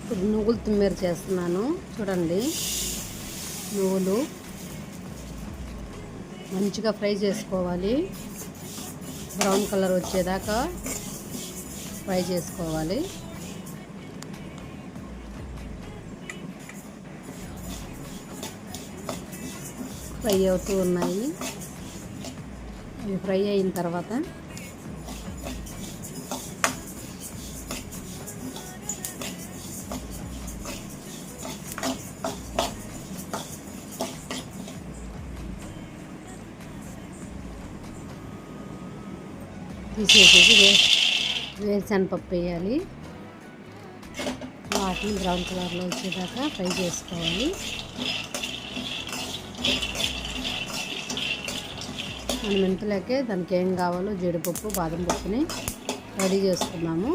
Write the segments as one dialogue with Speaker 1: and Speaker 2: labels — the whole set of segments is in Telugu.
Speaker 1: ఇప్పుడు నువ్వులు తిమ్మెర చేస్తున్నాను చూడండి. నువ్వులు మంచిగా ఫ్రై చేసుకోవాలి, బ్రౌన్ కలర్ వచ్చేదాకా ఫ్రై చేసుకోవాలి. ఫ్రై అవుతూ ఉన్నాయి. ఇవి ఫ్రై అయిన తర్వాత తీసేసేసి వేరుశనగపప్పు వేయాలి. వాటిని బ్రౌన్ కలర్లో వచ్చేదాకా ఫ్రై చేసుకోవాలి. మన మెంతులకే దానికి ఏం కావాలో జీడిపప్పు, బాదం పప్పుని రెడీ చేసుకున్నాము.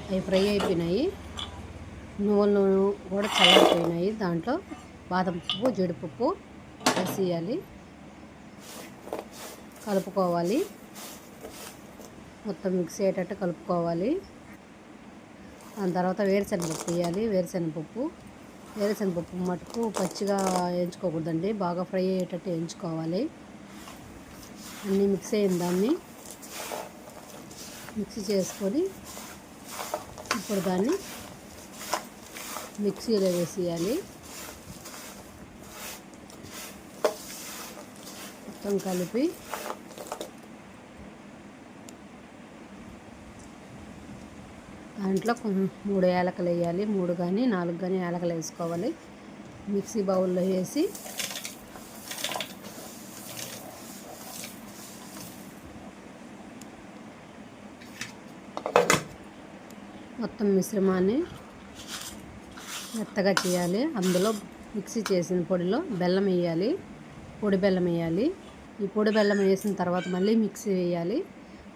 Speaker 1: అవి ఫ్రై అయిపోయినాయి. నువ్వులు కూడా చల్లారిపోయినాయి. దాంట్లో బాదం పప్పు, జీడిపప్పు వేసేయాలి, కలుపుకోవాలి. మొత్తం మిక్స్ అయ్యేటట్టు కలుపుకోవాలి. దాని తర్వాత వేరుశనగపప్పు వేయాలి. వేరుశనగపప్పు మటుకు పచ్చిగా వేయించుకోకూడదండి, బాగా ఫ్రై అయ్యేటట్టు వేయించుకోవాలి. అన్నీ మిక్స్ అయిన దాన్ని మిక్సీ చేసుకొని ఇప్పుడు దాన్ని మిక్సీలో వేసేయాలి. మొత్తం కలిపి దాంట్లో 3 యాలకులు వేయాలి. 3 కానీ 4 కానీ యాలకులు వేసుకోవాలి. మిక్సీ బౌల్లో వేసి మొత్తం మిశ్రమాన్ని మెత్తగా చేయాలి. అందులో మిక్సీ చేసిన పొడిలో బెల్లం వేయాలి, పొడి బెల్లం వేయాలి. ఈ పొడి బెల్లం వేసిన తర్వాత మళ్ళీ మిక్సీ వేయాలి.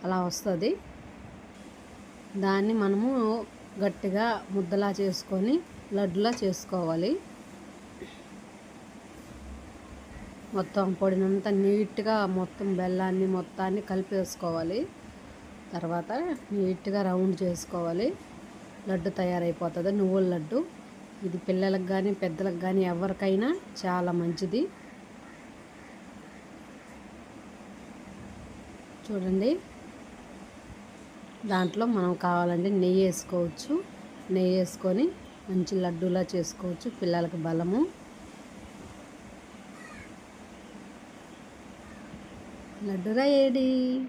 Speaker 1: అలా వస్తుంది. దాన్ని మనము గట్టిగా ముద్దలా చేసుకొని లడ్డులా చేసుకోవాలి. మొత్తం పొడినంతా నీట్గా మొత్తం బెల్లాన్ని మొత్తాన్ని కలిపేసుకోవాలి. తర్వాత నీట్గా రౌండ్ చేసుకోవాలి. లడ్డు తయారైపోతుంది, నువ్వుల లడ్డు. ఇది పిల్లలకు కానీ పెద్దలకు కానీ ఎవరికైనా చాలా మంచిది. చూడండి, దాంట్లో మనం కావాలంటే నెయ్యి వేసుకోవచ్చు. నెయ్యి వేసుకొని మంచి లడ్డూలా చేసుకోవచ్చు. పిల్లలకు బలము. లడ్డు రెడీ.